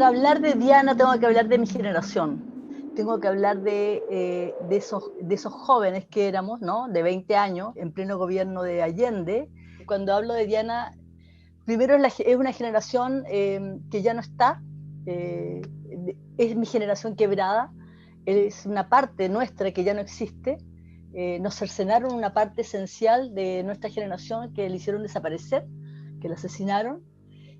para hablar de Diana tengo que hablar de mi generación. Tengo que hablar de esos jóvenes que éramos, ¿no? De 20 años, en pleno gobierno de Allende. Cuando hablo de Diana, primero es una generación que ya no está, eh, es mi generación quebrada, es una parte nuestra que ya no existe. Nos cercenaron una parte esencial de nuestra generación que le hicieron desaparecer, que la asesinaron,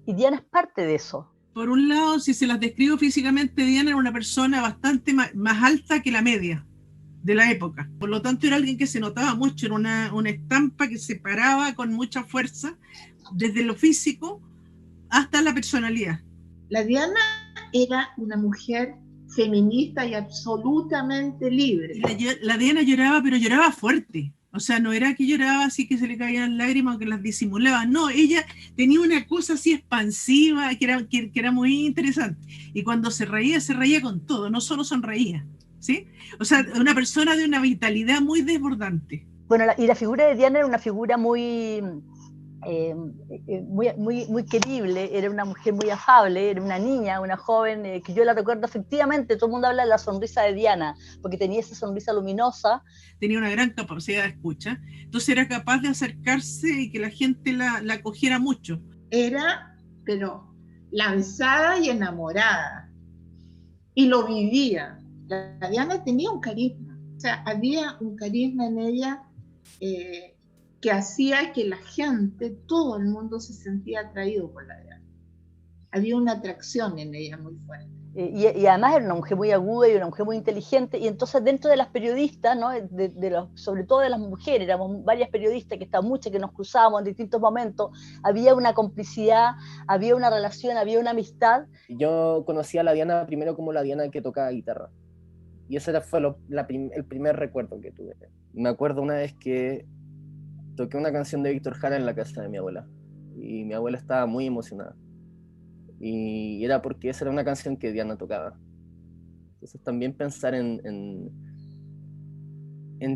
y Diana es parte de eso. Por un lado, si se las describo físicamente, Diana era una persona bastante más alta que la media de la época. Por lo tanto, era alguien que se notaba mucho, era una estampa que se paraba con mucha fuerza, desde lo físico hasta la personalidad. La Diana era una mujer feminista y absolutamente libre. La Diana lloraba, pero lloraba fuerte. O sea, no era que lloraba así que se le caían lágrimas o que las disimulaba. No, ella tenía una cosa así expansiva que era muy interesante. Y cuando se reía con todo, no solo sonreía. ¿Sí? O sea, una persona de una vitalidad muy desbordante. Bueno, y la figura de Diana era una figura muy querible, era una mujer muy afable, era una niña, una joven, que yo la recuerdo efectivamente. Todo el mundo habla de la sonrisa de Diana, porque tenía esa sonrisa luminosa. Tenía una gran capacidad de escucha, entonces era capaz de acercarse y que la gente la acogiera mucho. Era, pero lanzada y enamorada, y lo vivía. La Diana tenía un carisma, o sea, había un carisma en ella que hacía que la gente, todo el mundo se sentía atraído por la Diana. Había una atracción en ella muy fuerte. Y además era una mujer muy aguda y una mujer muy inteligente, y entonces dentro de las periodistas, ¿no? Sobre todo de las mujeres, éramos varias periodistas, que estaban muchas, que nos cruzábamos en distintos momentos, había una complicidad, había una relación, había una amistad. Yo conocí a la Diana primero como la Diana que tocaba guitarra, y ese fue el primer recuerdo que tuve. Me acuerdo una vez que toqué una canción de Víctor Jara en la casa de mi abuela, y mi abuela estaba muy emocionada. Y era porque esa era una canción que Diana tocaba. Entonces también pensar en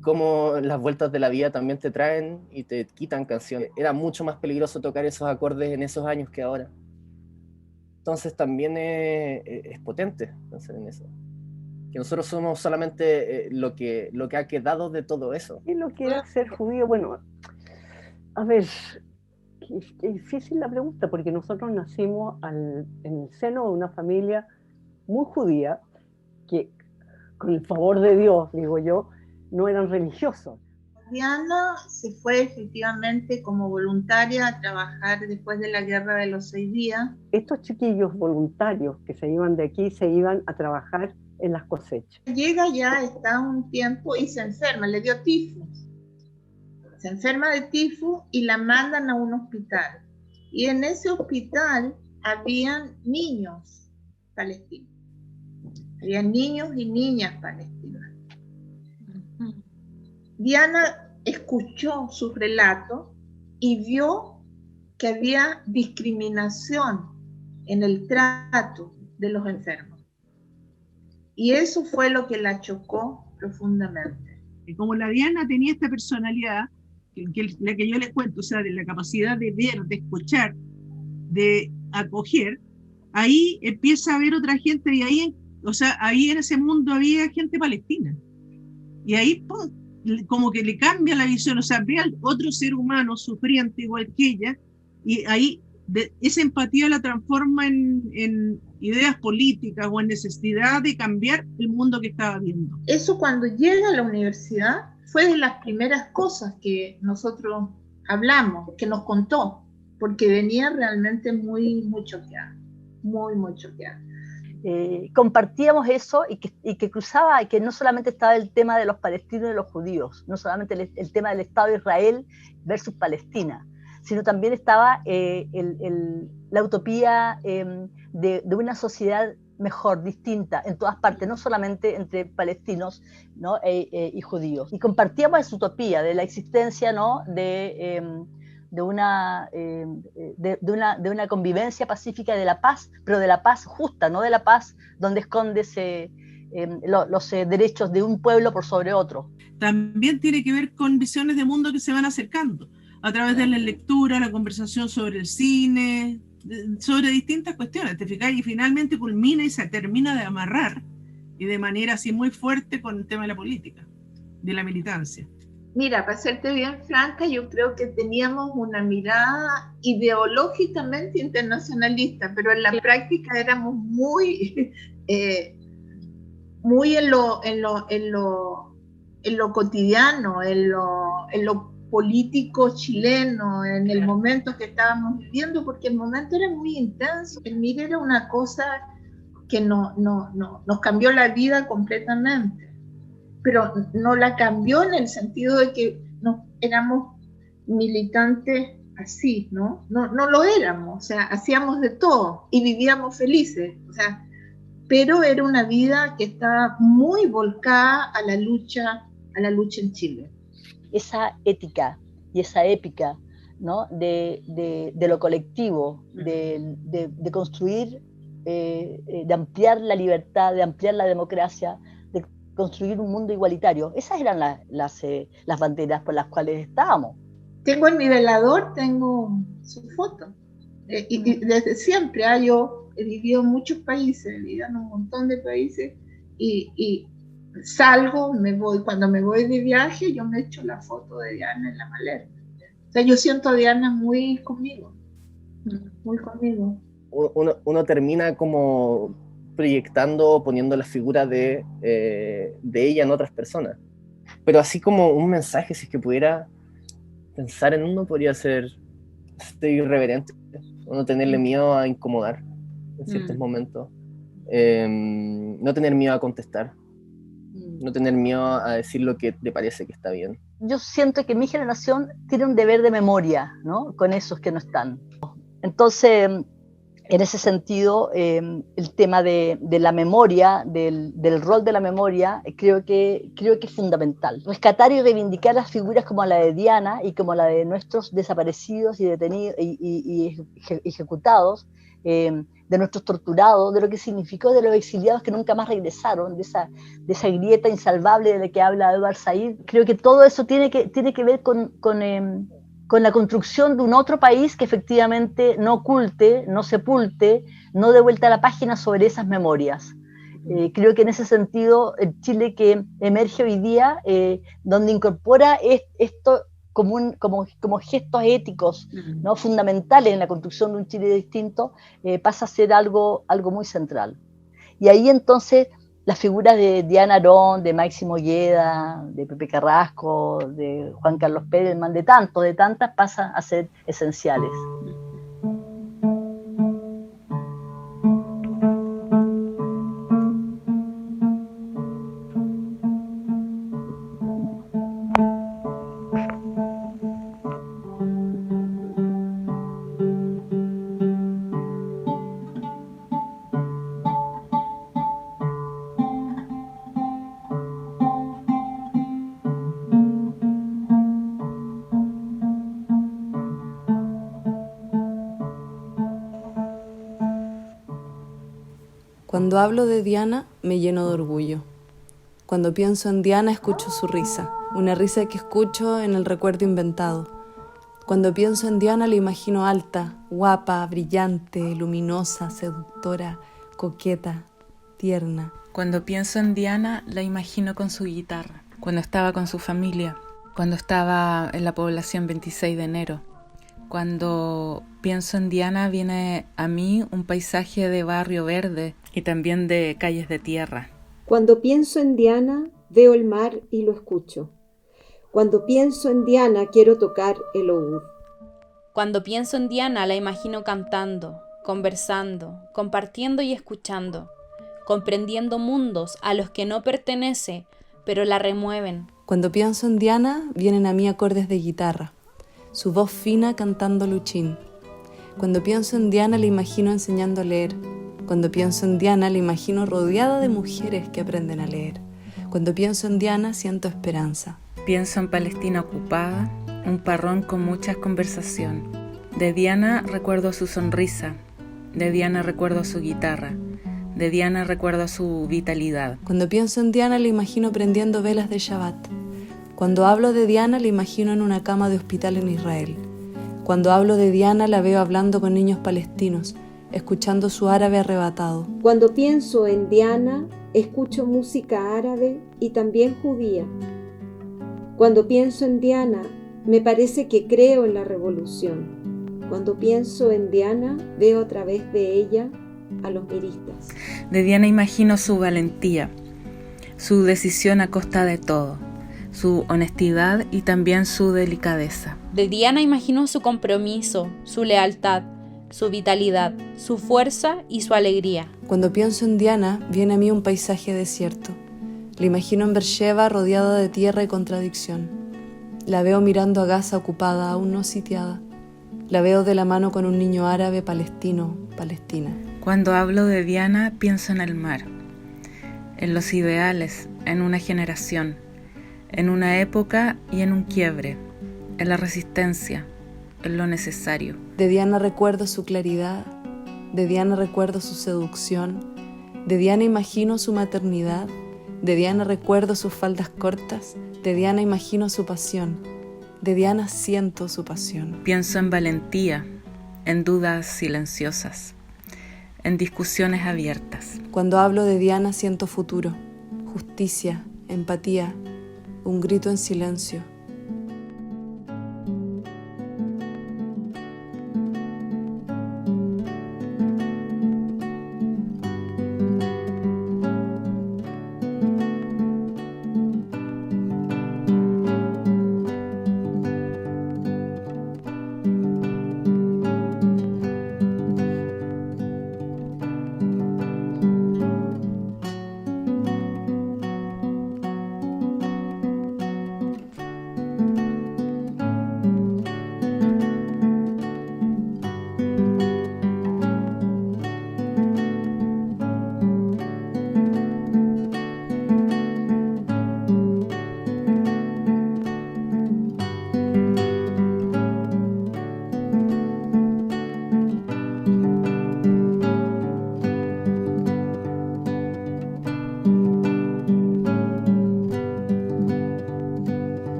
cómo las vueltas de la vida también te traen y te quitan canciones. Era mucho más peligroso tocar esos acordes en esos años que ahora. Entonces también es potente pensar en eso. Que nosotros somos solamente lo que ha quedado de todo eso. ¿Qué es lo que era ser judío? Bueno, a ver, es difícil la pregunta, porque nosotros nacimos en el seno de una familia muy judía, que con el favor de Dios, digo yo, no eran religiosos. Diana se fue efectivamente como voluntaria a trabajar después de la Guerra de los 6 días. Estos chiquillos voluntarios que se iban de aquí se iban a trabajar en las cosechas. Llega ya, está un tiempo y se enferma, le dio tifus. Se enferma de tifus y la mandan a un hospital. Y en ese hospital habían niños palestinos. Habían niños y niñas palestinas. Diana escuchó sus relatos y vio que había discriminación en el trato de los enfermos. Y eso fue lo que la chocó profundamente. Y como la Diana tenía esta personalidad, la que yo les cuento, o sea, de la capacidad de ver, de escuchar, de acoger, ahí empieza a haber otra gente, y ahí, o sea, ahí en ese mundo había gente palestina. Y ahí, ¡pum!, como que le cambia la visión, o sea, ve al otro ser humano sufriente igual que ella, y ahí esa empatía la transforma en ideas políticas o en necesidad de cambiar el mundo que estaba viendo. Eso, cuando llega a la universidad, fue de las primeras cosas que nosotros hablamos, que nos contó, porque venía realmente muy choqueada, muy choqueada. Compartíamos eso, y que cruzaba, y que no solamente estaba el tema de los palestinos y los judíos, no solamente el tema del Estado de Israel versus Palestina, sino también estaba la utopía de una sociedad mejor, distinta, en todas partes, no solamente entre palestinos, ¿no? Y judíos. Y compartíamos esa utopía de la existencia, ¿no? de una convivencia pacífica, de la paz, pero de la paz justa, no de la paz donde esconde los derechos de un pueblo por sobre otro. También tiene que ver con visiones de mundo que se van acercando a través de la lectura, la conversación sobre el cine, sobre distintas cuestiones, ¿te fijas? Y finalmente culmina y se termina de amarrar, y de manera así muy fuerte, con el tema de la política, de la militancia. Mira, para serte bien franca, yo creo que teníamos una mirada ideológicamente internacionalista, pero en la práctica éramos muy, muy en lo cotidiano, en lo político chileno, en el momento que estábamos viviendo, porque el momento era muy intenso. El MIR era una cosa que nos cambió la vida completamente, pero no la cambió en el sentido de que no éramos militantes así, ¿no? No lo éramos, o sea, hacíamos de todo y vivíamos felices, o sea, pero era una vida que estaba muy volcada a la lucha en Chile. Esa ética y esa épica, ¿no? de lo colectivo, de construir, de ampliar la libertad, de ampliar la democracia, de construir un mundo igualitario. Esas eran las banderas por las cuales estábamos. Tengo en mi velador, tengo su foto. Y desde siempre, yo he vivido en muchos países, he vivido en un montón de países, y salgo, me voy, cuando me voy de viaje, yo me echo la foto de Diana en la maleta. O sea, yo siento a Diana muy conmigo. Uno termina como proyectando, poniendo la figura de ella en otras personas. Pero así como un mensaje, si es que pudiera pensar en uno, podría ser irreverente, no tenerle miedo a incomodar en ciertos momentos, no tener miedo a contestar, no tener miedo a decir lo que te parece que está bien. Yo siento que mi generación tiene un deber de memoria, ¿no? Con esos que no están. Entonces, en ese sentido, el tema de la memoria, del rol de la memoria, creo que es fundamental. Rescatar y reivindicar las figuras como la de Diana y como la de nuestros desaparecidos y detenidos y ejecutados, de nuestros torturados, de lo que significó de los exiliados que nunca más regresaron, de esa grieta insalvable de la que habla Edward Said. Creo que todo eso tiene que ver con la construcción de un otro país que efectivamente no oculte, no sepulte, no dé vuelta a la página sobre esas memorias. Creo que en ese sentido el Chile que emerge hoy día, donde incorpora esto como gestos éticos, ¿no? Fundamentales en la construcción de un Chile distinto, pasa a ser algo muy central. Y ahí entonces las figuras de Diana Arón, de Máximo Olleda, de Pepe Carrasco, de Juan Carlos Perelman, de tantas, pasan a ser esenciales. Cuando hablo de Diana, me lleno de orgullo. Cuando pienso en Diana, escucho su risa, una risa que escucho en el recuerdo inventado. Cuando pienso en Diana, la imagino alta, guapa, brillante, luminosa, seductora, coqueta, tierna. Cuando pienso en Diana, la imagino con su guitarra, cuando estaba con su familia, cuando estaba en la población 26 de enero. Cuando pienso en Diana, viene a mí un paisaje de barrio verde y también de calles de tierra. Cuando pienso en Diana, veo el mar y lo escucho. Cuando pienso en Diana, quiero tocar el oud. Cuando pienso en Diana, la imagino cantando, conversando, compartiendo y escuchando, comprendiendo mundos a los que no pertenece, pero la remueven. Cuando pienso en Diana, vienen a mí acordes de guitarra, su voz fina cantando luchín. Cuando pienso en Diana, la imagino enseñando a leer. Cuando pienso en Diana, la imagino rodeada de mujeres que aprenden a leer. Cuando pienso en Diana, siento esperanza. Pienso en Palestina ocupada, un parrón con mucha conversación. De Diana recuerdo su sonrisa, de Diana recuerdo su guitarra, de Diana recuerdo su vitalidad. Cuando pienso en Diana, la imagino prendiendo velas de Shabbat. Cuando hablo de Diana, la imagino en una cama de hospital en Israel. Cuando hablo de Diana la veo hablando con niños palestinos, escuchando su árabe arrebatado. Cuando pienso en Diana, escucho música árabe y también judía. Cuando pienso en Diana, me parece que creo en la revolución. Cuando pienso en Diana, veo a través de ella a los miristas. De Diana imagino su valentía, su decisión a costa de todo, su honestidad y también su delicadeza. De Diana imagino su compromiso, su lealtad, su vitalidad, su fuerza y su alegría. Cuando pienso en Diana, viene a mí un paisaje desierto. La imagino en Beersheba rodeada de tierra y contradicción. La veo mirando a Gaza ocupada, aún no sitiada. La veo de la mano con un niño árabe palestino, Palestina. Cuando hablo de Diana, pienso en el mar, en los ideales, en una generación, en una época y en un quiebre, en la resistencia, en lo necesario. De Diana recuerdo su claridad, de Diana recuerdo su seducción, de Diana imagino su maternidad, de Diana recuerdo sus faldas cortas, de Diana imagino su pasión, de Diana siento su pasión. Pienso en valentía, en dudas silenciosas, en discusiones abiertas. Cuando hablo de Diana siento futuro, justicia, empatía, un grito en silencio.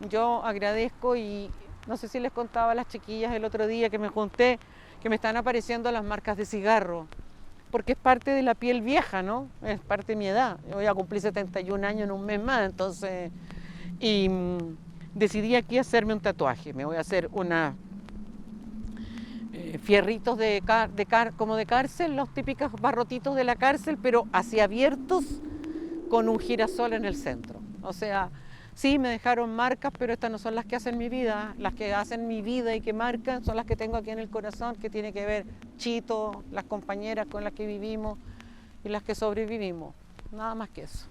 Yo agradezco y no sé si les contaba a las chiquillas el otro día que me junté, que me están apareciendo las marcas de cigarro, porque es parte de la piel vieja, ¿no? Es parte de mi edad. Yo voy a cumplir 71 años en un mes más, entonces... Y decidí aquí hacerme un tatuaje. Me voy a hacer unos fierritos como de cárcel, los típicos barrotitos de la cárcel, pero así abiertos con un girasol en el centro. O sea... Sí, me dejaron marcas, pero estas no son las que hacen mi vida. Las que hacen mi vida y que marcan son las que tengo aquí en el corazón, que tiene que ver Chito, las compañeras con las que vivimos y las que sobrevivimos. Nada más que eso.